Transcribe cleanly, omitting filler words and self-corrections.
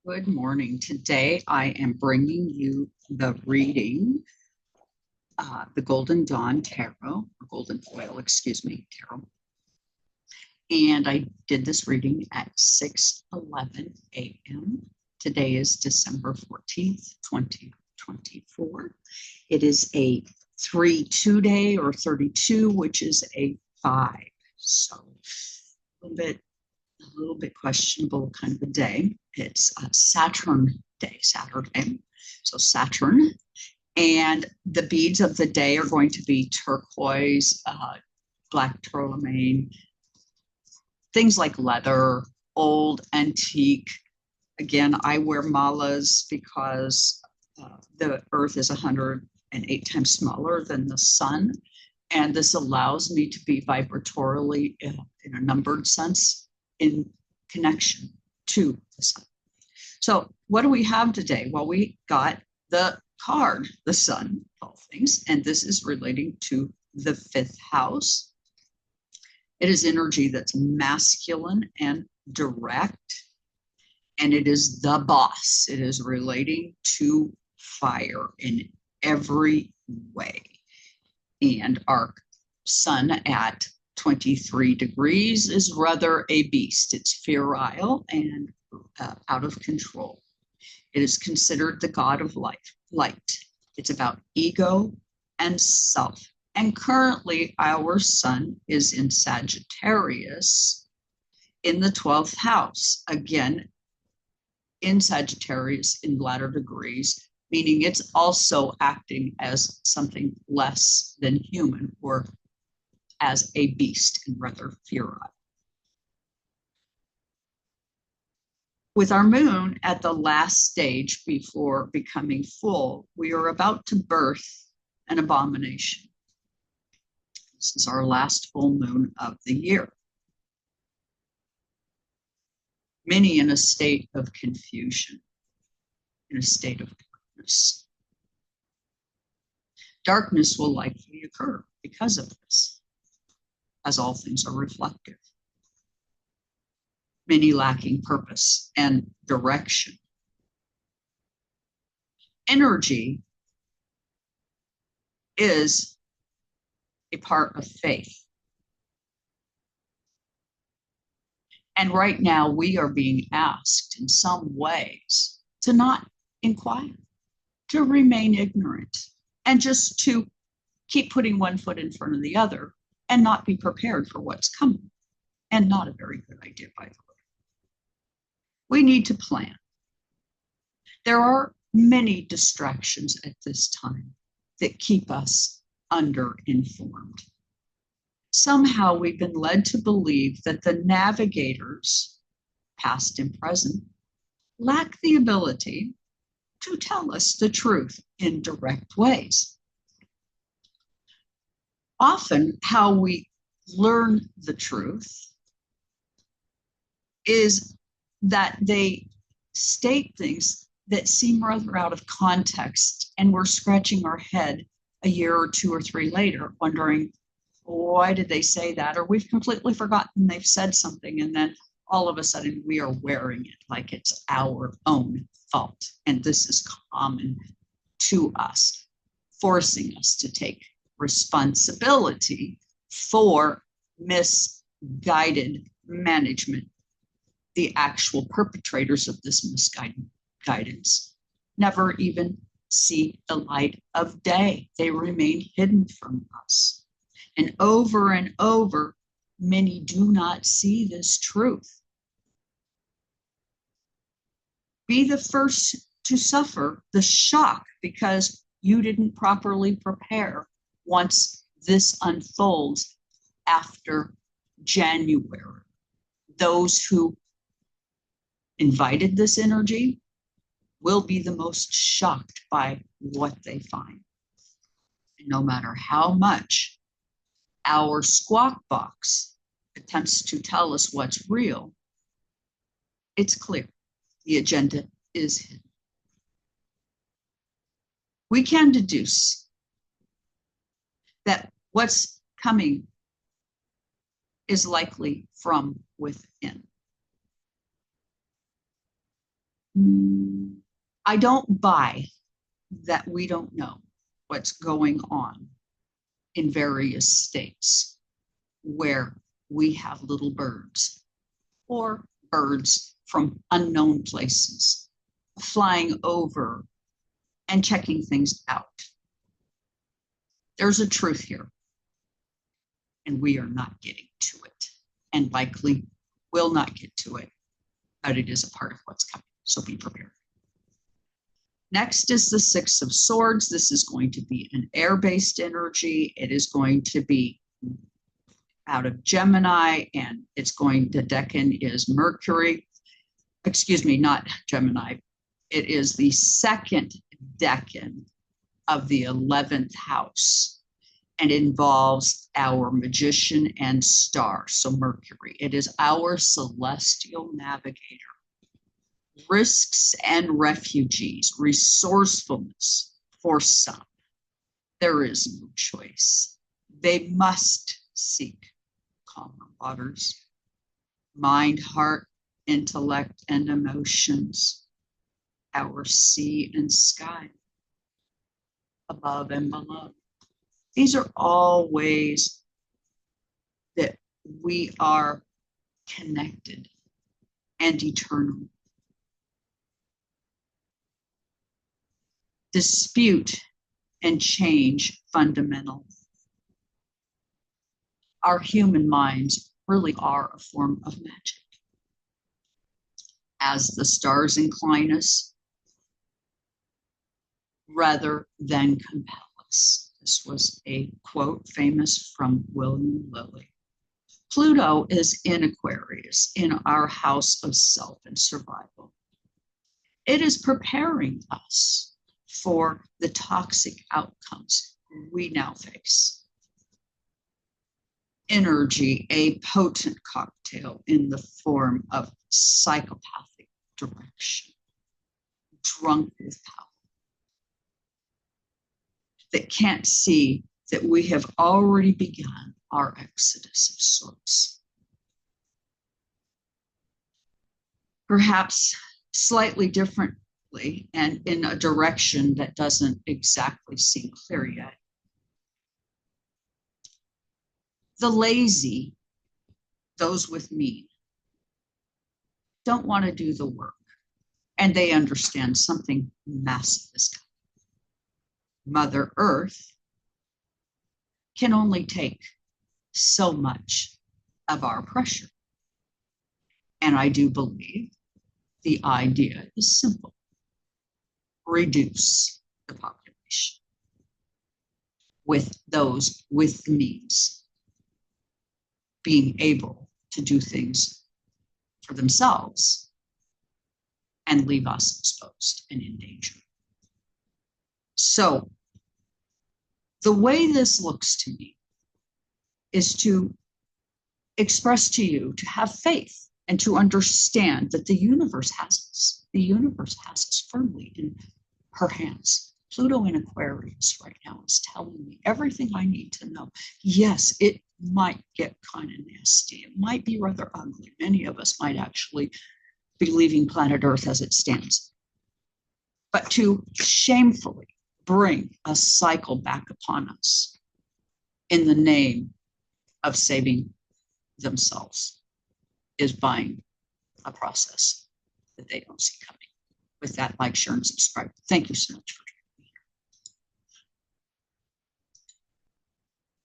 Good morning. Today I am bringing you the reading, the Golden Dawn Tarot, or Golden Foil, Tarot. And I did this reading at 6:11 a.m. Today is December 14th, 2024. It is a 3-2 day, or 32, which is a 5. So a little bit questionable kind of a day. It's a Saturday. So Saturn. And the beads of the day are going to be turquoise, black tourmaline, things like leather, old, antique. Again, I wear malas because the earth is 108 times smaller than the sun. And this allows me to be vibratorily, in a numbered sense, in connection to the sun. So what do we have today? Well, we got the card, the sun, all things, and this is relating to the 5th house. It is energy that's masculine and direct, and it is the boss. It is relating to fire in every way. And our sun at 23 degrees is rather a beast. It's virile and out of control. It is considered the god of light. It's about ego and self. And currently our sun is in Sagittarius in the 12th house. Again, in Sagittarius in latter degrees, meaning it's also acting as something less than human, or as a beast and rather virile. With our moon at the last stage before becoming full, we are about to birth an abomination. This is our last full moon of the year. Many in a state of confusion, in a state of darkness. Darkness will likely occur because of this, as all things are reflective. Many lacking purpose and direction. Energy is a part of faith. And right now we are being asked in some ways to not inquire, to remain ignorant, and just to keep putting one foot in front of the other and not be prepared for what's coming. And not a very good idea, by the way. We need to plan. There are many distractions at this time that keep us underinformed. Somehow we've been led to believe that the navigators, past and present, lack the ability to tell us the truth in direct ways. Often how we learn the truth is that they state things that seem rather out of context, and we're scratching our head a year or 2 or 3 later, wondering, why did they say that? Or we've completely forgotten they've said something, and then all of a sudden we are wearing it like it's our own fault. And this is common to us, forcing us to take responsibility for misguided management. The actual perpetrators of this misguidance never even see the light of day. They remain hidden from us. And over, many do not see this truth. Be the first to suffer the shock because you didn't properly prepare once this unfolds after January. Those who invited this energy will be the most shocked by what they find. And no matter how much our squawk box attempts to tell us what's real, it's clear. The agenda is hidden. We can deduce that what's coming is likely from within. I don't buy that we don't know what's going on in various states where we have little birds or birds from unknown places flying over and checking things out. There's a truth here, and we are not getting to it, and likely will not get to it, but it is a part of what's coming, so be prepared. Next is the Six of Swords. This is going to be an air-based energy. It is going to be out of Gemini, and it's going to Decan is Mercury. Excuse me, not Gemini. It is the second Decan of the 11th house and involves our magician and star, so Mercury. It is our celestial navigator. Risks and refugees, resourcefulness for some. There is no choice. They must seek calmer waters. Mind, heart, intellect, and emotions. Our sea and sky. Above and below. These are all ways that we are connected and eternal. Dispute and change fundamental. Our human minds really are a form of magic. As the stars incline us, rather than compel us. This was a quote famous from William Lilly. Pluto is in Aquarius, in our house of self and survival. It is preparing us for the toxic outcomes we now face. Energy, a potent cocktail in the form of psychopathic direction, drunk with power, that can't see that we have already begun our exodus of sorts. Perhaps slightly differently and in a direction that doesn't exactly seem clear yet. The lazy, those with mean, don't want to do the work, and they understand something massive is coming. Mother Earth can only take so much of our pressure. And I do believe the idea is simple. Reduce the population with those with the means being able to do things for themselves and leave us exposed and in danger. So the way this looks to me is to express to you to have faith and to understand that the universe has us. The universe has us firmly in her hands. Pluto in Aquarius right now is telling me everything I need to know. Yes, it might get kind of nasty. It might be rather ugly. Many of us might actually be leaving planet Earth as it stands. But to shamefully bring a cycle back upon us in the name of saving themselves is buying a process that they don't see coming. With that, like, share, and subscribe. Thank you so much for